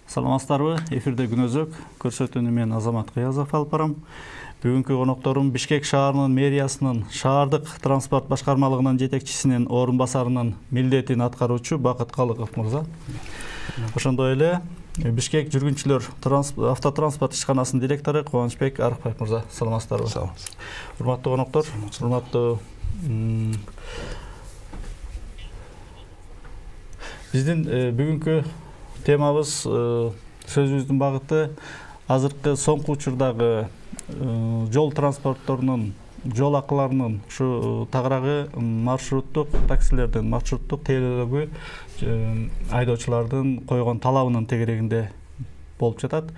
Саламатсыздарбы? Эфирде күнөзөк көрсөтүүнү мен Азамат Кыязов алып барам. Бүгүнкү конокторум Бишкек шаарынын мэриясынын шаардык транспорт башкармалыгынын жетекчисинин орун басарынын милдетин аткаруучу Бакыт Калыков мырза. Ошондой эле Бишкек жүргүнчүлөр автотранспорт ишканасынын директору Кубанычбек Арыкбаев мырза. Саламатсыздарбы? Саламатсыз. Урматтуу коноктор, урматтуу биздин бүгүнкү темабыз сөзүбүздүн багыты азыркы соңку учурдагы жол транспортторунун жол акыларынын ушу тагыраагы маршруттук таксилердин маршруттук тейлөөгө айдоочулардын койгон талабынын тегерегинде болуп жатат.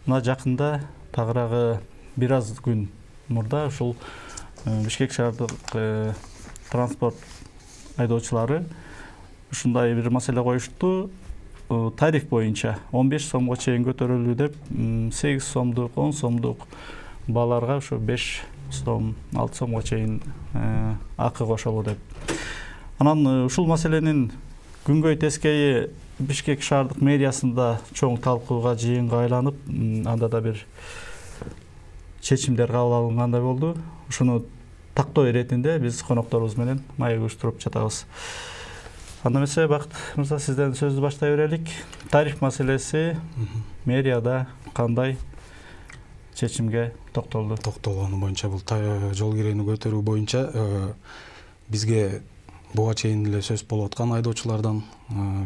Мына жакында тагыраагы бир аз күн мурда ушул Бишкек шаардык транспорт айдоочулары ушундай бир маселе коюшту. Тариф боюнча 15 сомго чейин көтөрүлүү деп 8 сомдук, 10 сомдук бааларга ушу 5 сом, 6 сомго чейин акы кошолуу деп. Анан ушул маселенин күнгөй тескейи Бишкек шаардык мэриясында чоң талкууга, жыйынга айланып, анда да бир чечимдер кабыл алынгандай болду. Ушуну тактоо иретинде биз конокторубуз менен маек уюштуруп жатабыз. Анда эмесе Бакыт мырза, сизден сөздү баштай берелик. Тариф маселеси мэрияда кандай чечимге токтолду? Токтолгону боюнча бул жол кирени көтөрүү боюнча бизге буга чейин эле сөз болуп аткан айдоочулардан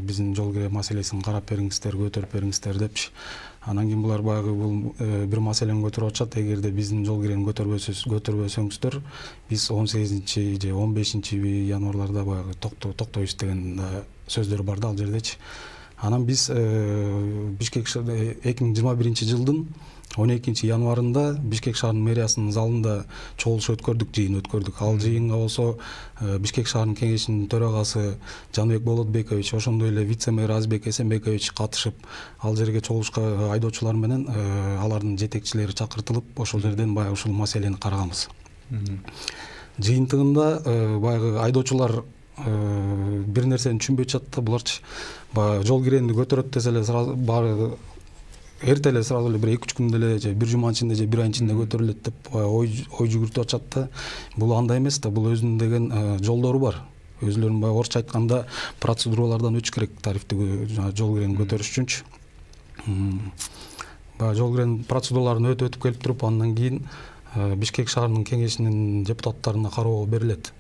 биздин жол кире маселесин карап бериңиздер, көтөрүп бериңиздер депчи. Анан кийин булар баягы бул бир маселени көтөрүп атышат. Эгерде биздин жол кирени көтөрбөсөңүздөр, биз 18 же 15 январларда баягы токтойбуз деген сөздөр бар да ал жердечи. Анан биз Бишкек 2021 жылдын 12 январында Бишкек шаарынын мэриясынын залында чогулуш өткөрдүк, жыйын өткөрдүк. Ал жыйынга болсо Бишкек шаарынын кеңешинин төрагасы Жанбек Болотбекович, ошондой эле вице-мэр Азбек Эсенбекович катышып, ал жерге чогулушка айдоочулар менен алардын жетекчилери чакыртылып, ошол жерден баягы ушул маселени караганбыз. Жыйынтыгында баягы айдоочулар бир нерсени түшүнбөй жатат да, буларчы жол кирени көтөрөт десе эле баары эрте эле сразу эле бир 2-3 күндө эле же бир жуманын ичинде же бир айдын ичинде көтөрүлөт деп ой жүгүртүп атышат да. Бул андай эмес да, бул өзүнүн деген жолдору бар. Өзүлөрүнүн баягы орусча айтканда процедуралардан өтүш керек тарифти жол кирени көтөрүш үчүнчү. Баягы жол кирени процедураларын өтүп келип туруп, андан кийин Бишкек шаарынын кеңешинин депутаттарына кароого берилет.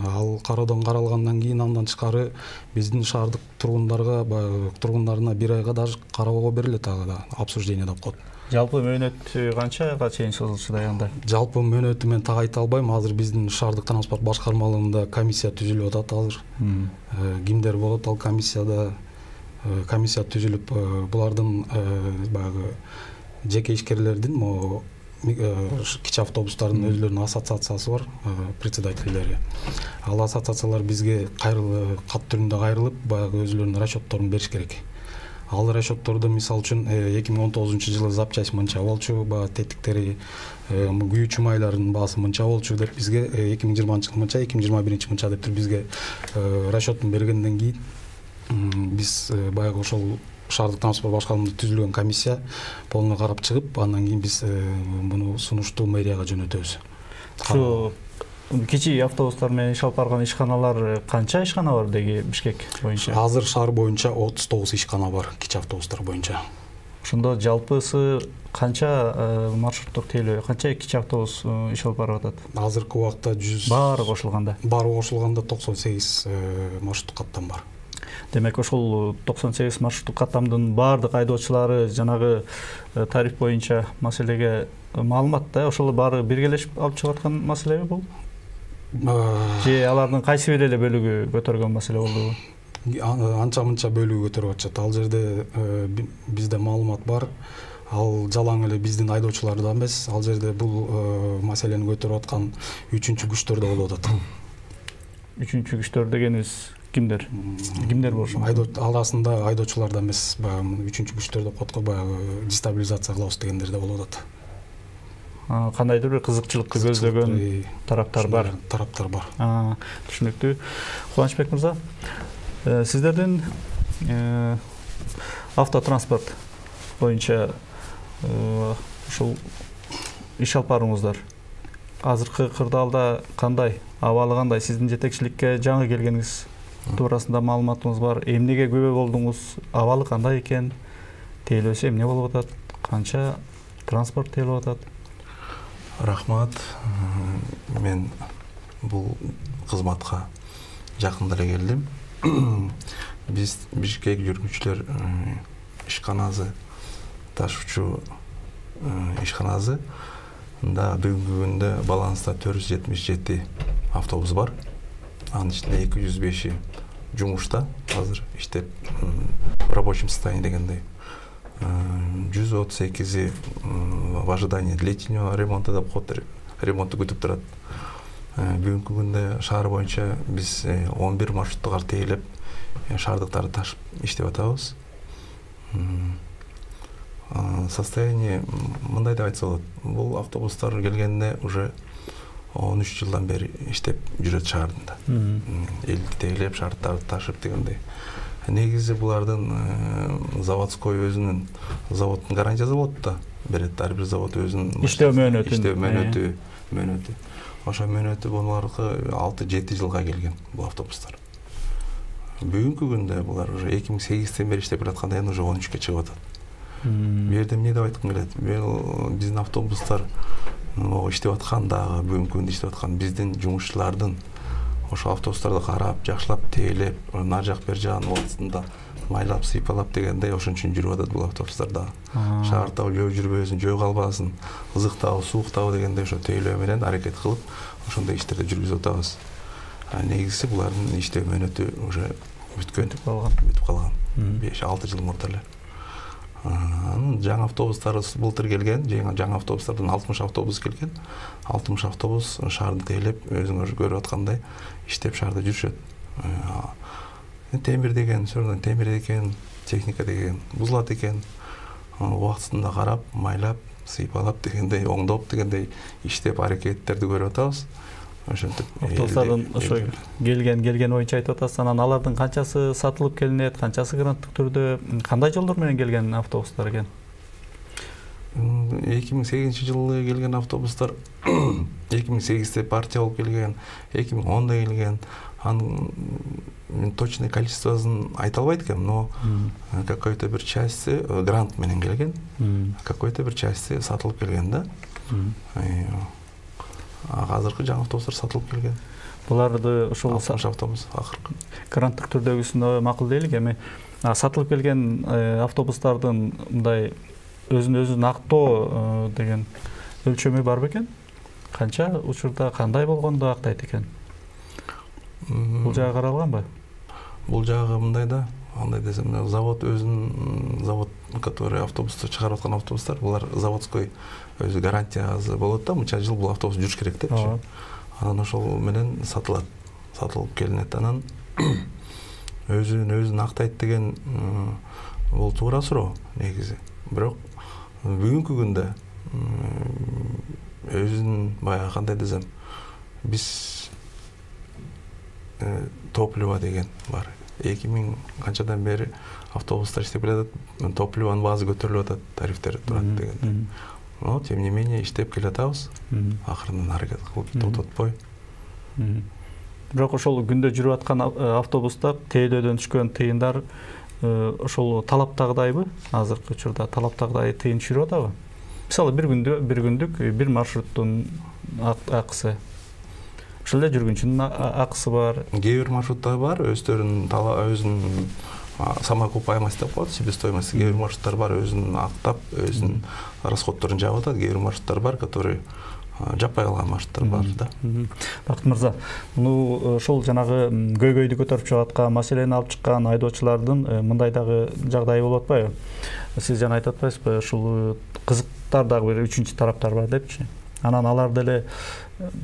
Ал кароодон каралгандан кийин андан тышкары биздин шаардык тургундарына бир айга даже кароого берилет, ага да обсуждение деп коет. Жалпы мөөнөт канчага чейин созулушу аянда? Жалпы мөөнөтү мен так айта албайм. Азыр биздин шаардык транспорт башкармалыгында комиссия түзүлүп атат азыр. Кимдер болот ал комиссияда? Комиссия түзүлүп, булардын баягы жеке ишкерлердин кичи автобустардын өзүлөрүнүн ассоциациясы бар, председательдери. Ал ассоциациялар бизге кат түрүндө кайрылып, баягы өзүлөрүнүн расчетторун бериш керек. Ал расчетторду мисалы үчүн 2019 жылы запчасть мынча болчу, баягы тетиктери, күйүүчү майлардын баасы мынча болчу деп бизге 2020 мынча, 2021 мынча деп бизге расчетун бергенден кийин биз баягы ошол шаардык транспорт башкармалыгында түзүлгөн комиссия полный карап чыгып, андан кийин биз муну сунушту мэрияга жөнөтөбүз. Ушу кичи автобустар менен иш алып барган ишканалар канча ишкана бар деги Бишкек боюнча? Азыр шаар боюнча 39 ишкана бар, кичи автобустар боюнча. Ошондо жалпысы канча маршруттук тейлөө, канча кичи автобус иш алып барып атат? Азыркы убакта 100 баары кошулганда. Баары кошулганда 98 маршруттук каттам бар. Демек ошол 98 маршруттук каттамдын баардык айдоочулары жанагы тариф боюнча маселеге маалымат да, ошол баары биргелешип алып чыгып аткан маселеби бул? Же алардын кайсы бир эле бөлүгү көтөргөн маселе болдубу? Анча-мынча бөлүгү көтөрүп атышат. Ал жерде бизде маалымат бар. Ал жалаң эле биздин айдоочуларда эмес, ал жерде бул маселени көтөрүп аткан 3-күчтөр да болуп атат. 3-күчтөр дегениз кимдер? Кимдер болушу? Арасында айдоочуларда эмес, баягы 3-күчтөр деп коет го, баягы дестабилизация кылабыз дегендер да болуп атат. Кандайдыр бир кызыкчылыкты көздөгөн тараптар бар. Түшүнүктүү. Кубанычбек мырза, сиздердин автотранспорт боюнча ушул иш алып баруңуздар азыркы кырдаалда кандай, абалы кандай? Сиздин жетекчиликке жаңы келгениңиз туурасында маалыматыңыз бар. Эмнеге күбө болдуңуз? Абалы кандай экен? Тейлөөсө эмне болуп атат? Канча транспорт тейлеп атат? Рахмат. Мен бул кызматка жакында эле келдим. Биз Бишкек жүргүнчүлөр ишканасы, ташуучу ишканасы да бүгүнкү күндө баланста 477 автобус бар. Анын ичинде 205-и жумушта, азыр иштеп в рабочем состоянии дегендей. 138-и в ожидании длительного ремонта деп коет, ремонту күтүп турат. Бүгүнкү күндө шаар боюнча биз 11 маршруттугар тейлеп, шаардыктарды ташып иштеп атабыз. Состояние мындай деп айтса болот. Бул автобустар келгенде уже 13 жылдан бери иштеп жүрөт шаардында. Элди тейлеп, шаардыктарды ташып дегендей. Негизи булардын заводской өзүнүн заводдун гарантиясы болот да. Берет ар бир завод өзүнүн иштөө мөөнөтү. Ошо мөөнөтү буларга 6-7 жылга келген бул автобустар. Бүгүнкү күндө булар уже 2008-тен бери иштеп жатканда эми уже 13-кө чыгып атат. Бу жерде эмне деп айткым келет? Биздин автобустар иштеп аткан дагы, бүгүнкү күндө иштеп аткан биздин жумушчулардын ошо автобустарды карап, жакшылап тейлеп, нар жак бер жагын убактысында майлап, сыйпалап дегендей ошон үчүн жүрүп атат бул автобустар да. Шаардагы жөө жүрбөсүн, жөө калбасын, ызыктабы, сууктабы дегендей ошо тейлөө менен аракет кылып, ошондой иштерди жүргүзүп атабыз. Негизи булардын иштөө мөөнөтү уже бүтүп калган. 5-6 жыл мурда эле. Жаңы автобустар былтыр келген, жаңы автобустардан 60 автобус келген. 60 автобус шаарды тейлеп, өзүңөр көрүп аткандай иштеп шаарда жүрүшөт. Темир деген, сөрдөн темир экен, техника деген бузулат экен. Убактысында карап, майлап, сыйпалап дегендей, оңдоп дегендей иштеп аракеттерди көрүп атабыз. Ошентип автобустардын ошо келген боюнча айтып атасыз. Анан алардын канчасы сатылып келинет, канчасы гранттык түрдө, кандай жолдор менен келген автобустар экен? 2008-жылы келген автобустар 2008-те партия болуп келген, 2010-да келген. Анын точный количествосын айта албайт экенмин, но какой-то бир части грант менен келген, какой-то бир части сатылып келген да. Азыркы жаңы автобустар сатылып келген. Буларды ошол 60 автобус акыркы. Гранттык түрдөгүсүнө макул дейлик. Эми сатылып келген автобустардын мындай өзүн актоо деген өлчөмү бар бекен? Канча учурда кандай болгондо актайт экен? Бул жагы каралганбы? Бул жагы мындай да, андай десем, завод өзүнүн завод, который автобусту чыгарып аткан автобустар, булар заводской өзү гарантиясы болот да, мынча жыл бул автобус жүрүш керек деп. Анан ошол менен сатылат, сатылып келинет. Анан өзүн актайт деген бул туура суроо негизи. Бирок бүгүнкү күндө өзүн баягы кандай десем, биз топливо деген бар. 2000 канчадан бери автобустар иштеп келатат, топливонун баасы көтөрүлүп атат, тарифтер турат деген. Но тем не менее иштеп келатабыз. Акырынан аракет кылып токтотпой. Бирок ошол күндө жүрүп аткан автобустар тейлөөдөн түшкөн тыйындар ошол талаптагыдайбы? Азыркы учурда талаптагыдай тыйын түшүрүп атабы? Мисалы бир күндүк бир маршруттун акысы. Ошол эле жүргүнчүнүн акысы бар. Кээ бир маршруттар бар, өзүнүн самоокупаемость деп коет, себестоимость. Кээ бир маршруттар бар, өзүн актап, өзүнүн расходдорун жаап атат. Кээ бир маршруттар бар, которые жаппай калган маршруттар бар да. Бакыт мырза, ошол жанагы көйгөйдү көтөрүп чыгып аткан, маселени алып чыккан айдоочулардын мындай дагы жагдайы болуп атпайбы? Сиз жана айтып атпайсызбы, ушул кызыктар дагы бир үчүнчү тараптар бар депчи. Анан алар деле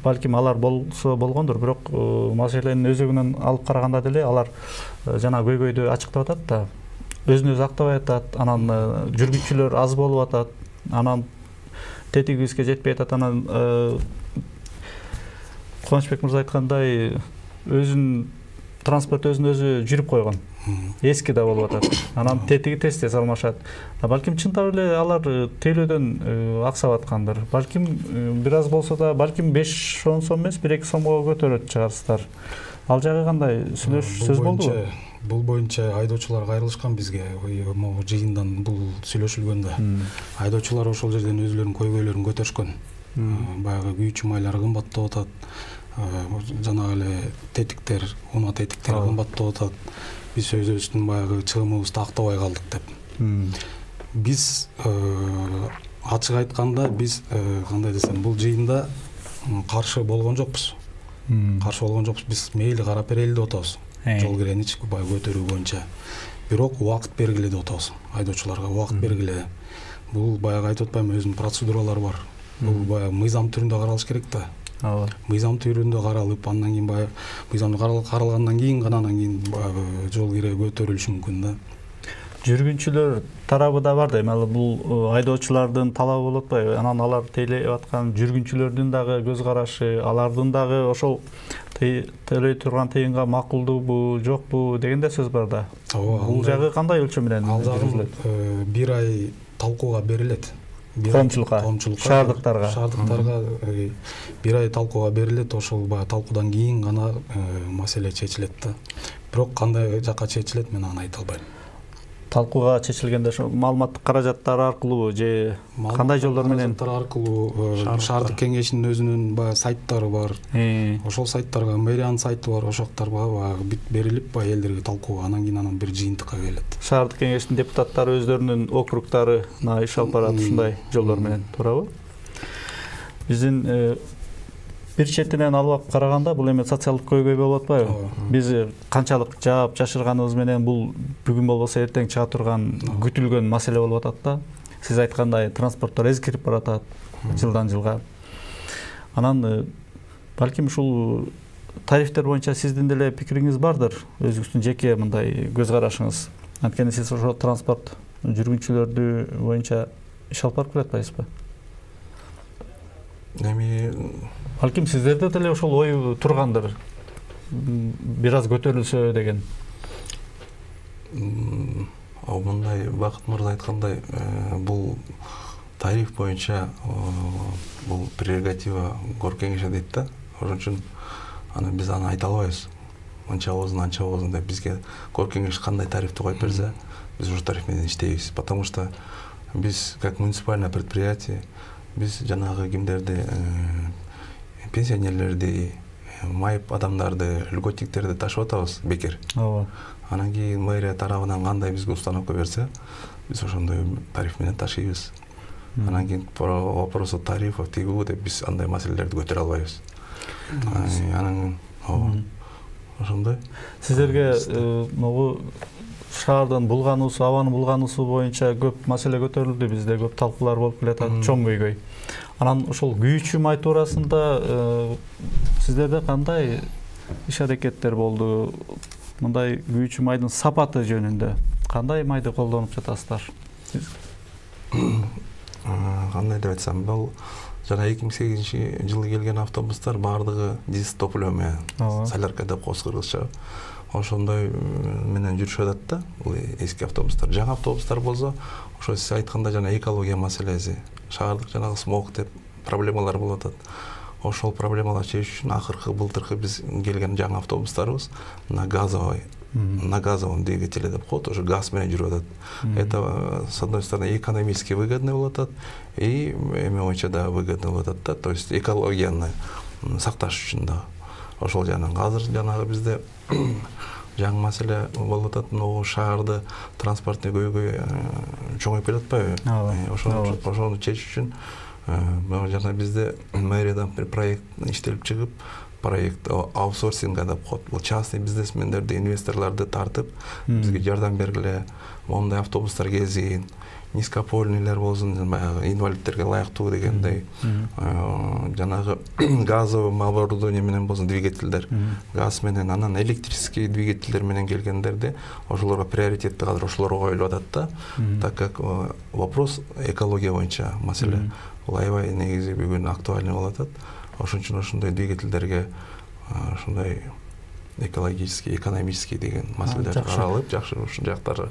балким алар болсо болгондур, бирок маселенин өзөгүнөн алып караганда деле алар жана көйгөйдү ачыктап атат да. Өзүн өзү актабай атат, анан жүргүнчүлөр аз болуп атат, анан тетигибизге жетпей атат. Анан Кубанычбек мырза айткандай, транспорт өзүн өзү жүрүп койгон. эски да болуп атат. Анан тетиги тез алмашат. Балким чынтап эле алар тейлөөдөн аксап аткандыр. Балким бир аз болсо да, балким 5-10 сом эмес, 1-2 сомго көтөрөт чыгарсыздар. Ал жагы кандай сөз болдубу? Бул боюнча айдоочулар кайрылышкан бизге. Могу жыйындан бул сүйлөшүлгөндө. Айдоочулар ошол жерден өзүлөрүнүн көйгөйлөрүн көтөрүшкөн. Баягы күйүүчү майлар кымбаттап атат. Жанагы эле тетиктер, унаа тетиктер кымбаттап атат. Биз өзүбүздүн баягы чыгымыбызды актабай калдык деп. Биз ачык айтканда биз кандай десем, бул жыйында каршы болгон жокпуз. Биз мейли карап берели деп атабыз. Жол кирени баягы көтөрүү боюнча. Бирок убакыт бергиле деп атабыз. Айдоочуларга убакыт бергиле. Бул баягы айтып атпаймынбы, өзүнүн процедуралары бар. Бул баягы мыйзам түрүндө каралыш керек да. Мыйзам түрүндө каралып, андан кийин баягы мыйзам каралгандан кийин гана анан кийин баягы жол кире көтөрүлүшү мүмкүн да. Жүргүнчүлөр тарабы да бар да, эми бул айдоочулардын талабы болот атпайбы? Анан алар тейлеп аткан жүргүнчүлөрдүн дагы көз карашы, алардын дагы ошол төлөй турган тыйынга макулдуубу, жокпу деген да сөз бар да. Бул жагы кандай өлчөм менен жүргүзүлөт? Бир ай талкууга берилет. Коомчулукка, шаардыктарга бир ай талкууга берилет. Ошол баягы талкуудан кийин гана маселе чечилет да. Бирок кандай жакка чечилет, мен аны айта албайм. Талкууга чечилгенде ошо маалыматтык каражаттар аркылуу же кандай жолдор менен? Каражаттар аркылуу, шаардык кеңешинин өзүнүн баягы сайттары бар. Ошол сайттарга, мэриянын сайты бар, ошоктарга баягы берилип, баягы элдерге талкууга, анан кийин бир жыйынтыкка келет. Шаардык кеңештин депутаттары өздөрүнүн округтарына иш алып барат ушундай жолдор менен, туурабы? Биздин бир четинен алып караганда бул эми социалдык көйгөй болуп атпайбы? Биз канчалык жаап жашырганыбыз менен бул бүгүн болбосо эртең чыга турган күтүлгөн маселе болуп атат да. Сиз айткандай транспорттор эскирип баратат жылдан жылга. Анан балким ушул тарифтер боюнча сиздин деле пикириңиз бардыр, өзүңүздүн жеке мындай көз карашыңыз. Анткени сиз ошол транспорт жүргүнчүлөрдү боюнча иш алып барып келатпайсызбы? Эми балким сиздерде деле ошол ой тургандыр. Бир аз көтөрүлсө деген. Мындай Бакыт мырза айткандай, бул тариф боюнча бул прерогатива Кор кеңеши дейт да. Ошон үчүн биз аны айта албайбыз. Анча болсун деп бизге Кор кеңеш кандай тарифти коюп берсе, биз ошол тариф менен иштейбиз. Потому что биз как муниципальное предприятие, биз жанагы кимдерди, пенсионерлерди, майып адамдарды, льготниктерди ташып атабыз бекер. Анан кийин мэрия тарабынан кандай бизге установка берсе, биз ошондой тариф менен ташыйбыз. Анан кийин вопросу тарифов тигүү деп биз андай маселелерди көтөрө албайбыз. Анан ошондой. Сиздерге могу шаардын булгануусу, абанын булгануусу боюнча көп маселе көтөрүлдү, бизде көп талкуулар болуп келатат, чоң көйгөй. Анан ошол күйүүчү май туурасында сиздерде кандай иш аракеттер болду? Мындай күйүүчү майдын сапаты жөнүндө кандай майды колдонуп жатасыздар? Кандай деп айтсам, бул жана 2008-жылы келген автобустар баардыгы дизель топливо менен, солярка деп козгорулчу. Ошондой менен жүрүшүп атат да, бул эски автобустар. Жаңы автобустар болсо, ошо сиз айтканда жана экология маселеси, шаардык жанагы смог деп проблемалар болуп атат. Ошол проблемалар чечиш үчүн акыркы былтыркы биз келген жаңы автобустарыбыз на газовом двигателе деп коет, уже газ менен жүрүп атат. Это с одной стороны экономически выгодно болуп атат, и эме боюнча да выгодно болуп атат да, то есть экологияны сакташ үчүн да. Ошол жагынан азыр жанагы бизде жаңы маселе болуп атат, могу шаарды транспортный көйгөй чоңоюп келатпайбы? Ошону чечиш үчүн жана бизде мэриядан бир проект иштелип чыгып, проект аутсорсинга деп коет. Бул частный бизнесмендерди, инвесторлорду тартып, бизге жардам бергиле, мондай автобустар кезин, низкопольныйлер болсун, инвалидтерге ылайыктуу дегендей, жанагы газовый оборудование менен болсун двигательдер, газ менен, анан электрический двигательдер менен келгендерди, ошолорго приоритетти азыр ошолорго коюлуп атат да, так как вопрос экология боюнча маселе бул аябай негизи бүгүн актуальный болуп атат. Ошон үчүн ошондой двигательдерге ошондой экологический, экономический деген маселелер каралып, жакшы ушул жактары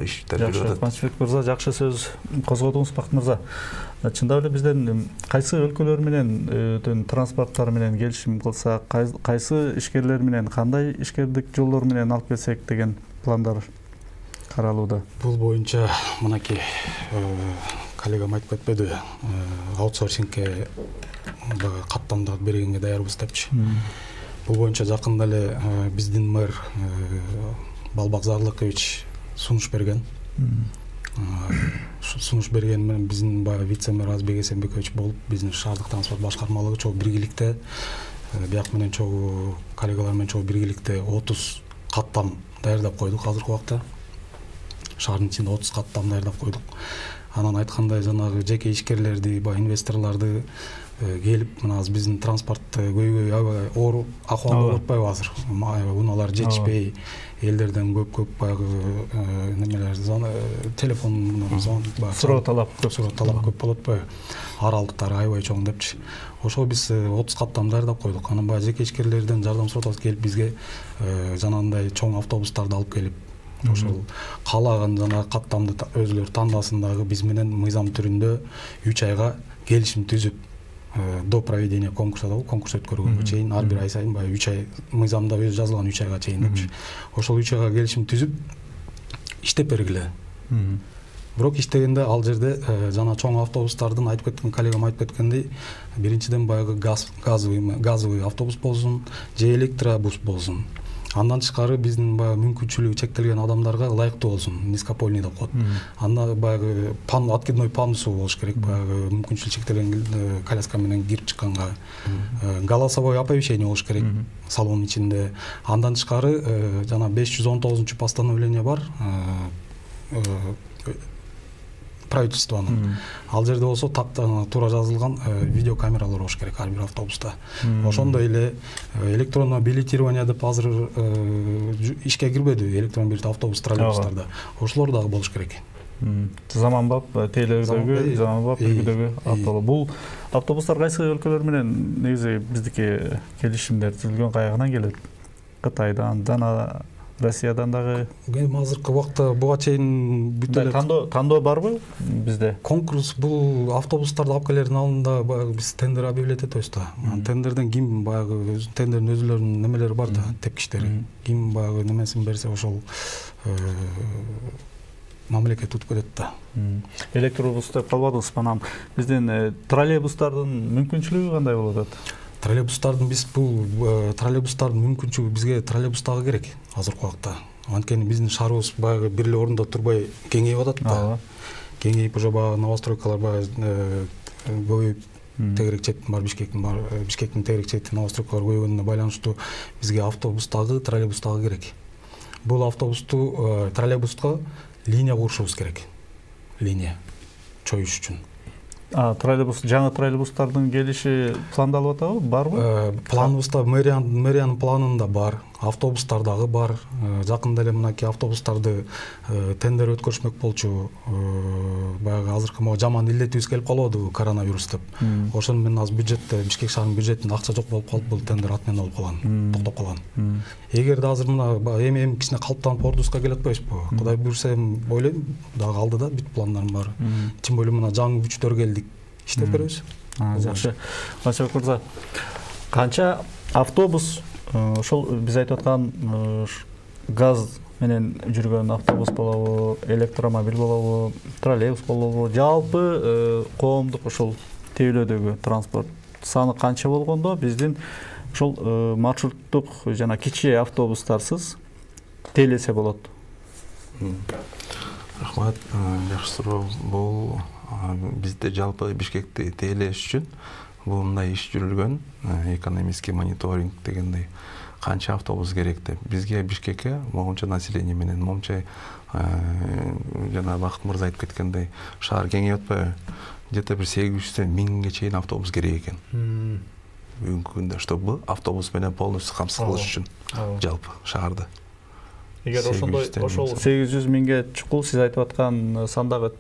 иштер жүрүп атат. Мансурбек мырза, жакшы сөз козгодуңуз, Бакыт мырза. Чындап эле бизден кайсы өлкөлөр менен транспорттар менен келишим кылсак, кайсы ишкерлер менен кандай ишкердик жолдор менен алып келсек деген пландар каралууда? Бул боюнча мынакей коллегам айтып кетпеди, аутсорсингке каттамдарды бергенге даярбыз депчи. Бул боюнча жакында эле биздин мэр Балбак Зарлыкович сунуш берген. Сунуш берген менен биздин вице-мэр Азбек Эсенбекович болуп, биздин шаардык транспорт башкармалыгы чогуу биргеликте, бияк менен чогуу коллегалар менен чогуу биргеликте 30 каттам даярдап койдук азыркы убакта. Шаардын ичинде 30 каттам даярдап койдук. Анан айткандай жанагы жеке ишкерлерди, инвесторлорду келип, мына биздин транспорт көйгөй оор акыбалда болуп атпайбы азыр. Унаалар жетишпей, элдерден көп баягы немелер, телефон суроо талап көп болуп атпайбы. Аралыктар аябай чоң депчи. Ошо биз 30 каттам даярдап койдук. Анан баягы жеке ишкерлерден жардам сурап атат, келип бизге жанагындай чоң автобустарды алып келип, ошол каалаган жанагы каттамды өзүлөрү тандасын дагы биз менен мыйзам түрүндө 3 айга келишим түзүп, до проведения конкурса да, конкурс өткөргөнгө чейин ар бир ай сайын баягы 3 ай мыйзамда өзү жазылган 3 айга чейин депчи. Ошол 3 айга келишим түзүп иштеп бергиле. Бирок иштегенде ал жерде жана чоң автобустардын айтып кеткен коллегам айтып кеткендей, биринчиден баягы газовый автобус болсун, же электробус болсун. Андан тышкары биздин баягы мүмкүнчүлүгү чектелген адамдарга ылайыктуу болсун, низкопольный деп коет. Анда баягы откидной пандусу болуш керек, баягы мүмкүнчүлүгү чектелген коляска менен кирип чыкканга. Голосовой оповещение болуш керек салонун ичинде. Андан тышкары жана 519 постановление бар правительствонун. Ал жерде болсо туура жазылган видеокамералар болуш керек ар бир автобуста. Ошондой эле электронный билетирование деп азыр ишке кирбеди, электронный билет автобус троллейбустарда. Ошолор дагы болуш керек. Заманбап заманбап үлгүдөгү автобус. Бул автобустар кайсы өлкөлөр менен негизи биздики келишимдер түзүлгөн кайгынан келет? Кытайдан, жана Россиядан дагы азыркы убакта буга чейин бүт эле тандоо барбы бизде? Конкурс бул автобустарды алып келердин алдында биз тендер объявлять этебиз да. Тендерден ким баягы тендердин өзүлөрүнүн немелери бар да, тепкичтери. Ким баягы немесин берсе ошол мамлекет утуп кетет да. Электробус деп калбадыңыз манам. Биздин троллейбустардын мүмкүнчүлүгү кандай болуп атат? Троллейбустардын троллейбустардын мүмкүнчүлүгү бизге троллейбус дагы керек азыркы убакта. Анткени биздин шаарыбыз баягы бир эле орунда турбай кеңейип атат да. Кеңейип уже баягы новостройкалар баягы көбөйүп, тегерек четтин бар Бишкектин тегерек четтин новостройкалар көбөйгөнүнө байланыштуу бизге автобус дагы, троллейбус дагы керек. Бул троллейбуска линия курушубуз керек. Линия чоюш үчүн. Жаңы троллейбустардын келиши пландалып атабы, барбы? Планыбызда мэриянын планында бар, автобустар дагы бар. Жакында эле мынакей автобустарды тендер өткөрүшмөк болчу. Баягы азыркы жаман илдетибиз келип калбадыбы, коронавирус деп. Ошону менен азыр бюджетте, Бишкек шаарынын бюджетинде акча жок болуп калып, бул тендер атмен болуп калган, токтоп калган. Эгерде азыр мына эми кичине калыптанып ордубузга келе атпайбызбы? Кудай буйрса ойлойм, дагы алдыда бүт пландарым бар. Тем более мына жаңы күчтөр келдик. Иштеп беребиз. Жакшы. Мансурбек мырза, канча автобус, ошол биз айтып аткан газ менен жүргөн автобус болобу, электромобиль болобу, троллейбус болобу, жалпы коомдук ошол тейлөөдөгү транспорт саны канча болгондо биздин ошол маршруттук жана кичи автобустарсыз тейлесе болот? Рахмат, жакшы суроо. Бул бизде жалпы Бишкекти тейлеш үчүн бул мындай иш жүрүлгөн, экономический мониторинг дегендей канча автобус керек деп. Бизге Бишкекке могунча население менен, момча жана Бакыт мырза айтып кеткендей, шаар кеңейип атпайбы? Где-то бир 800-тен 1000ге чейин автобус керек экен. Бүгүнкү күндө, чтобы автобус менен полностью камсыз кылыш үчүн жалпы шаарда. Эгер ошол 800 миңге чукул сиз айтып аткан сандагы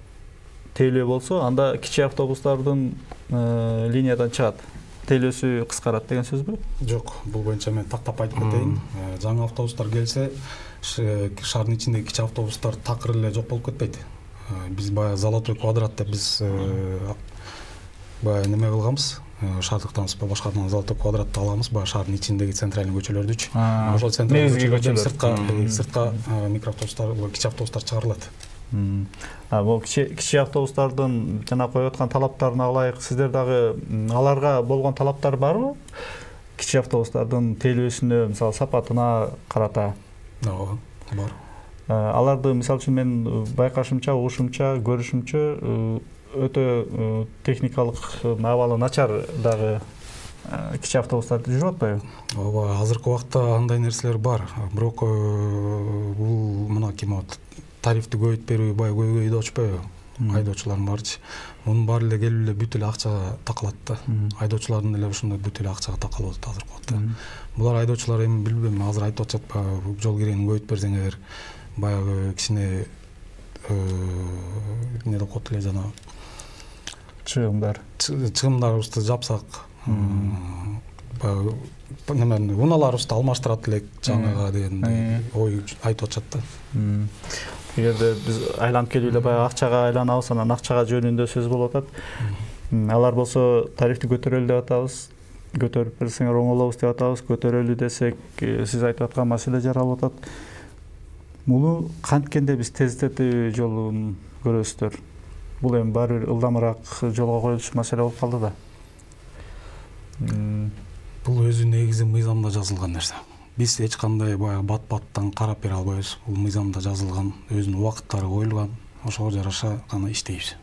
тейлөө болсо, анда кичи автобустардын линиядан чыгат. тейлөөсү кыскарат деген сөзбү? Жок, бул боюнча мен тактап айтып кетейин. Жаңы автобустар келсе, шаардын ичиндеги кичи автобустар такыр эле жок болуп кетпейт. Биз баягы Золотой квадрат деп биз баягы неме кылганбыз. Шаардыктан башкардан Золотой квадратты алганбыз, баягы шаардын ичиндеги центральный көчөлөрдүчү. Ошол центральный көчөлөрдөн сыртка микроавтобустар, кичи автобустар чыгарылат. Бул кичи автобустардын жана коюп аткан талаптарына ылайык сиздер дагы аларга болгон талаптар барбы? Кичи автобустардын тейлөөсүнө, мисалы сапатына карата. Ооба, бар. Аларды мисалы үчүн мен байкашымча, угушумча, көрүшүмчө өтө техникалык абалы начар дагы кичи автобустар жүрүп атпайбы? Ооба, азыркы убакта андай нерселер бар. Бирок бул мына ким тарифти көбөйт берүү баягы көйгөйдү очпойбу? Айдоочулардын баарычы. Мунун баары эле келип эле бүт эле акчага такалат да. Айдоочулардын эле ушундай бүт эле акчага такалып атат азыркы убакта. Булар айдоочулар эми билбейм, азыр айтып атышат баягы жол киренин көбөйтүп берсең эгер баягы кичине эмне деп коет эле жана чыгымдарыбызды жапсак, баягы немени унааларыбызды алмаштырат элек жаңыга дегендей ой айтып атышат да. Эгерде биз айланып келип эле баягы акчага айланабыз, анан акчага жөнүндө сөз болуп атат. Алар болсо тарифти көтөрөлү деп атабыз. Көтөрүп берсеңер оңолобуз деп атабыз. Көтөрөлү десек, сиз айтып аткан маселе жаралып атат. Муну канткенде биз тездетүү жолун көрөсүздөр. Бул эми баары бир ылдамыраак жолго коюлушу маселе болуп калды да. Бул өзү негизи мыйзамда жазылган нерсе. Биз эч кандай баягы бат-баттан карап бере албайбыз. Бул мыйзамда жазылган, өзүнүн убакыттары коюлган, ошого жараша гана иштейбиз.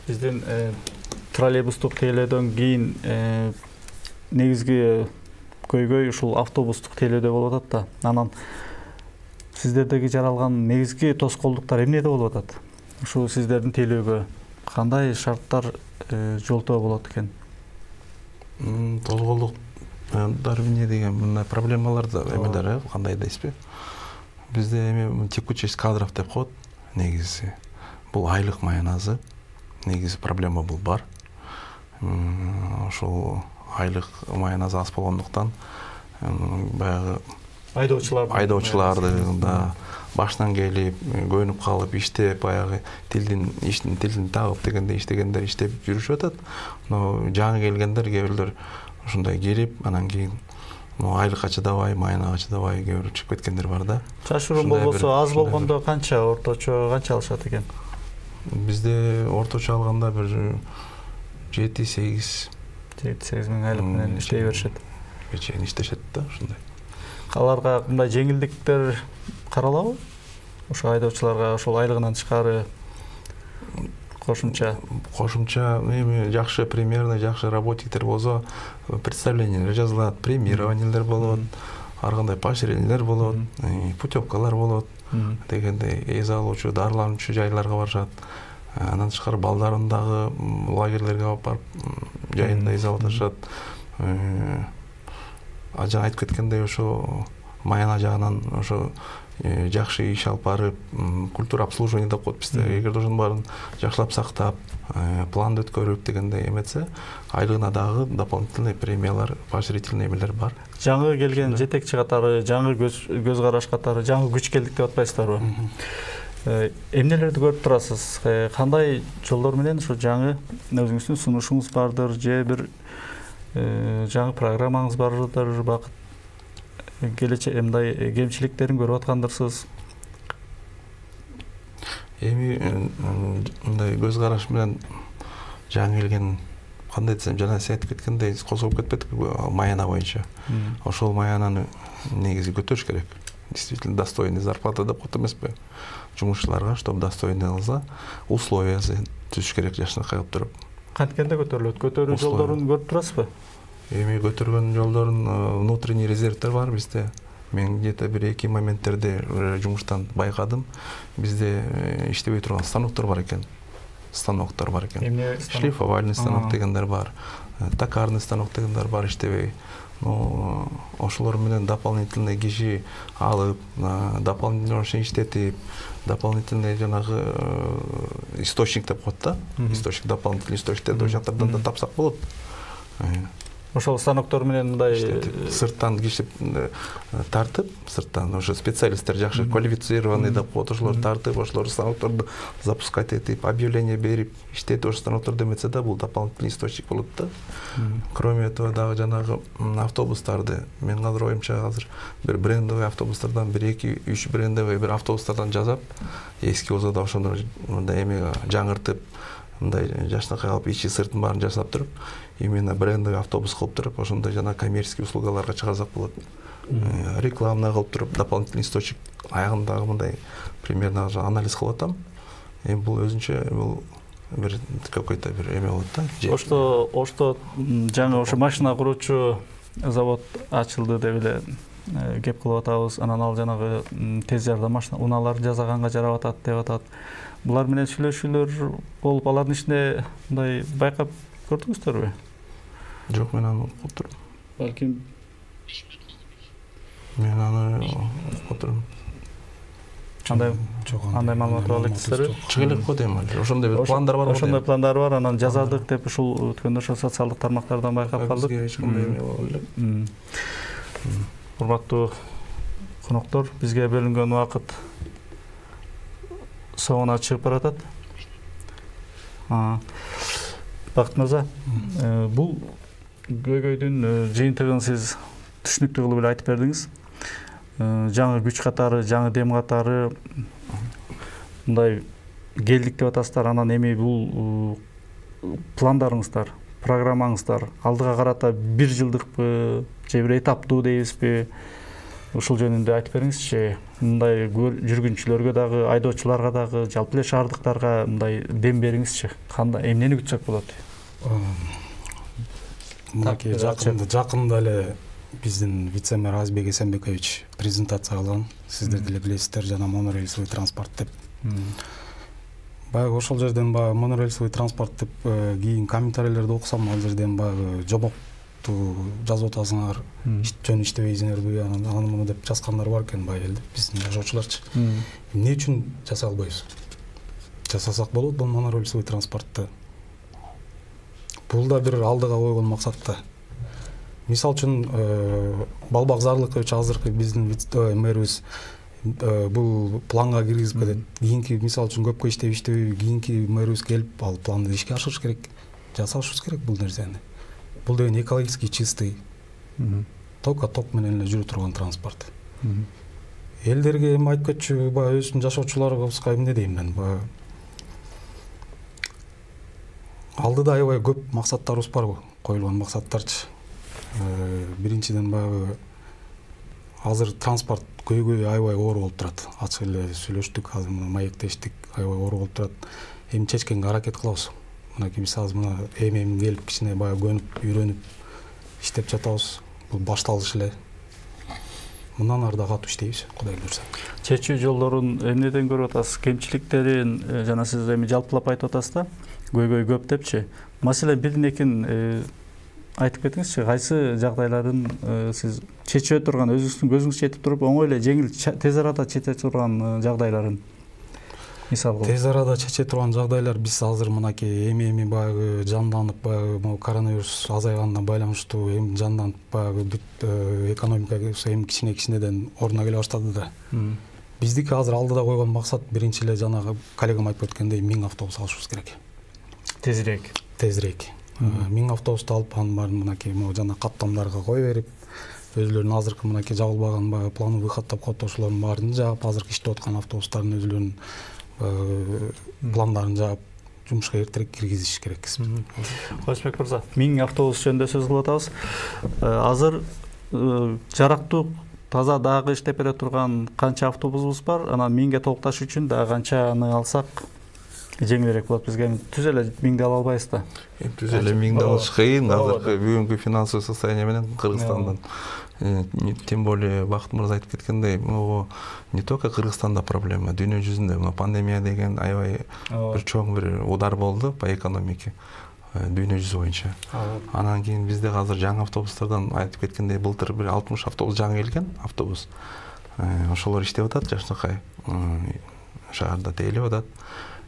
Биздин троллейбустук тейлөөдөн кийин негизги көйгөй ушул автобустук тейлөөдө болуп атат да. Анан сиздердеги жаралган негизги тоскоолдуктар эмнеде болуп атат? Ушул сиздердин тейлөөгө кандай шарттар жолтоо болот экен? Тоскоолдуктар эмне деген мындай проблемалар да эмелер кандай дейсизби? Бизде эми текучесть кадров деп коет негизи. Бул айлык маяназы. Негизи проблема бул бар. Ошол айлык маяназы аз болгондуктан баягы айдоочуларды да башынан келип, көнүп калып, иштеп, баягы тилин тагып дегенде иштегендер иштеп жүрүшүп атат. Но жаңы келгендер кээ бирлер ушундай кирип, анан кийин айлыкка чыдабай, маянага чыдабай кээ бир чыгып кеткендер бар да. Чачырым болбосо аз болгондо канча, орточо канча алышат экен? Бизде орточо алганда бир 7-8 миң айлык менен иштей беришет. Чейин иштешет да ушундай. Аларга мындай жеңилдиктер каралабы? Ошо айдоочуларга ошол айлыгынан тышкары кошумча эми жакшы примерный, жакшы работниктер болсо представлениелер жазылат, премированиелер болот, ар кандай поощрениялер болот, путевкалар болот дегендей эз алуучу, дарылануучу жайларга барышат. Андан тышкары балдарын дагы лагерлерге алып барып жайында эз алып атышат. Ажа айтып кеткендей ошо маяна жагынан ошо жакшы иш алып барып, культура обслуживания деп коет бизде. Эгерде ошонун баарын жакшылап сактап, планды өткөрүп дегенде эметсе, айлыгына дагы дополнительный премиялар, поощрительный эмелер бар. Жаңы келген жетекчи катары, жаңы көз караш катары, жаңы күч келдик деп атпайсыздарбы? Эмнелерди көрүп турасыз? Кандай жолдор менен ушу жаңы өзүңүздүн сунушуңуз бардыр, же бир жаңы программаңыз бардыр, бакыт келечек мындай кемчиликтерин көрүп аткандырсыз? Эми мындай көз караш менен жаңы келген кандай десем, жана сен айтып кеткендей козголуп кетпедик маяна боюнча. Ошол маянаны негизи көтөрүш керек. Действительно достойный зарплата деп коет эмеспи? Жумушчуларга, чтобы достойный кылса, условиясы түзүш керек жакшынакай кылып туруп. Канткенде көтөрүлөт? Көтөрүү жолдорун көрүп турасызбы? Эми көтөргөн жолдорун внутренний резервдер бар бизде. Мен где-то бир-эки моменттерде жумуштан байкадым. Бизде иштебей турган станоктор бар экен. Шлифовальный станок дегендер бар. Токарный станок дегендер бар иштебей. Но ошолор менен дополнительный киши алып, дополнительный иштетип, дополнительный жанагы источник деп коет да. Источник, дополнительный источниктерди ошол жактардан да тапсак болот. Ошол станоктор менен мындай сырттан киши тартып, сырттан ошо специалисттер жакшы квалифицированный деп коет, ошолорду тартып, ошолор станокторду запускать этип, объявление берип, иштетип, ошо станокторду эметсе да, бул дополнительный источник болот да. Кроме этого, дагы жанагы автобустарды, мен азыр оюмча азыр бир брендовый автобустардан, 1-2-3 брендовый бир автобустардан жасап, эски болсо да ошондо мындай эме жаңыртып, мындай жашнакай алып, ичи сыртын баарын жасап туруп, именно брендовый автобус кылып туруп, ошондой жана коммерческий услугаларга чыгарсак болот. Рекламный кылып туруп, дополнительный источник аягындагы мындай примерно анализ кылып атам. Эми бул өзүнчө бул бир какой-то бир эме болот да. Ошто жаңы ошо машина куруучу завод ачылды деп эле кеп кылып атабыз. Анан ал жанагы тез жардам машина унаалар жасаганга жарап атат деп атат. Булар менен сүйлөшүүлөр болуп, алардын ичинде мындай байкап көрдүңүздөрбү? Жок, мен аны окуп турдум. Балким мен аны окуп турдум. Андай маалымат бар элексиздерби? Чыга элек го дейм эле. Ошондой бир пландар бар. Ошондой пландар бар, анан жазадык деп ушул өткөндө ошо социалдык тармактардан байкап калдык. Бизге эч кандай эме болбой элек. Урматтуу коноктор, бизге бөлүнгөн убакыт соңуна чыгып баратат. Бакыт мырза, бул көйгөйдүн жыйынтыгын сиз түшүнүктүү кылып эле айтып бердиңиз. Жаңы күч катары, жаңы дем катары мындай келдик деп атасыздар. Анан эми бул пландарыңыздар, программаңыздар алдыга карата 1 жылдыкпы же бир этаптуу дейбизби? Ушул жөнүндө айтып бериңизчи. Мындай жүргүнчүлөргө дагы, айдоочуларга дагы, жалпы эле шаардыктарга мындай дем бериңизчи. Кандай эмнени күтсөк болот? Мынакей жакында эле биздин вице-мэр Азбек Эсенбекович презентация кылган. Сиздер деле билесиздер, жана монорельсовый транспорт деп. Баягы ошол жерден монорельсовый транспорт деп кийин комментарийлерди окусам, ал жерден баягы жобокту жазып атасыңар, жөн иштебейсиңерби, аны муну деп жазгандар бар экен баягы эле, биздин жашоочуларчы. Эмне үчүн жасай албайбыз? Жасасак болот бул монорельсовый транспортты. Бул да бир алдыга койгон максат да. Мисал үчүн Балбак Зарлыкович азыркы биздин мэрибиз бул планга киргизип кетет. Кийинки мисал үчүн көпкө иштебей, кийинки мэрибиз келип ал планды ишке ашырыш керек. Жасашыбыз керек бул нерсени. Бул деген экологически чистый. Только ток менен эле жүрө турган транспорт. Элдерге эми айтып кетчү, баягы өзүнүн жашоочуларыбызга эмне дейм мен? Алдыда аябай көп максаттарыбыз бар, коюлган максаттарчы. Биринчиден баягы азыр транспорт көйгөй аябай оор болуп турат. Ачык эле сүйлөштүк, азыр мына маектештик, аябай оор болуп турат. Эми чечкенге аракет кылабыз. Мынакей мисалы мына эми келип кичине баягы көнүп, үйрөнүп иштеп жатабыз. Бул башталыш эле. Мындан ары да катуу иштейбиз, Кудай буйрса. Чечүү жолдорун эмнеден көрүп атасыз? Кемчиликтерин жана сиз эми жалпылап айтып атасыз да, көйгөй көп депчи. Маселен бирин-экин айтып кетиңизчи, кайсы жагдайларын сиз чече турган, өзүңүздүн көзүңүз жетип туруп, оңой эле жеңил, тез арада чече турган жагдайларын мисал кылып. Тез арада чече турган жагдайлар биз азыр мынакей эми баягы жанданып, баягы коронавирус азайганына байланыштуу эми жанданып, баягы экономика эми кичинеден ордуна келе баштады да. Биздики азыр алдыда койгон максат биринчи эле жанагы коллегам айтып өткөндөй 1000 автобус алышыбыз керек. Тезирээк. 1000 автобусту алып, анын баарын мынакей жана каттамдарга кое берип, өзүлөрүнүн азыркы мынакей жабылбаган баягы планы выходтоп коет, ошолордун баарын жаап, азыркы иштеп аткан автобустардын өзүлөрүнүн пландарын жаап, жумушка эртерээк киргизиш керекпиз. Кылычбек мырза, 1000 автобус жөнүндө сөз кылып атабыз. Азыр жарактуу, таза дагы иштеп бере турган канча автобусубуз бар? Анан 1000ге толукташ үчүн дагы канчаны алсак жеңилирээк болот бизге? Түз эле 1000ди ала албайбыз да. Түз эле 1000ди алыш кыйын. Азыркы бүгүнкү финансовый состояние менен Кыргызстандан. Тем более Бакыт мырза айтып кеткендей, не только Кыргызстанда проблема, дүйнө жүзүндө пандемия деген аябай бир чоң бир удар болду по экономике. Дүйнө жүзү боюнча. Анан кийин бизде азыр жаңы автобустардан айтып кеткендей, былтыр бир 60 автобус жаңы келген автобус. Ошолор иштеп атат, жакшынакай шаарда тейлеп атат.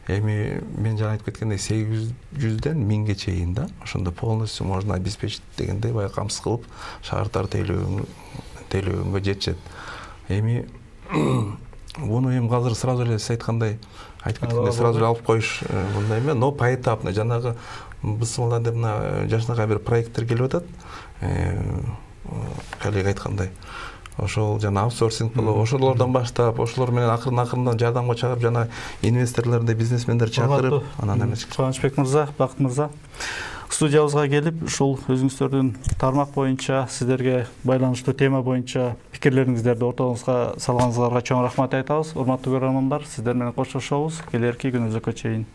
Эми мен жана айтып кеткендей 800ден 1000ге чейин да, ошондо полностью можно обеспечить дегендей баягы камсыз кылып шартар тейлөөгөнгө жетишет. Эми буну эми азыр сразу эле сиз айткандай айтып кеткендей сразу эле алып коюш мындай эме, но поэтапно жанагы бысмылда мына жашынакай бир проекттер келип атат. Коллега айткандай ошол жана аутсорсинг болуп, ошолордон баштап, ошолор менен акырын жардамга чыгарып, жана инвесторлорду, бизнесмендерди чакырып, анан эмес. Кубанычбек мырза, Бакыт мырза, студиябызга келип, ушул өзүңүздөрдүн тармак боюнча, сиздерге байланыштуу тема боюнча пикирлериңиздерди ортоңузга салганыңыздарга чоң рахмат айтабыз. Урматтуу көрөрмандар, сиздер менен коштошобуз. Келерки күнүбүзгө чейин.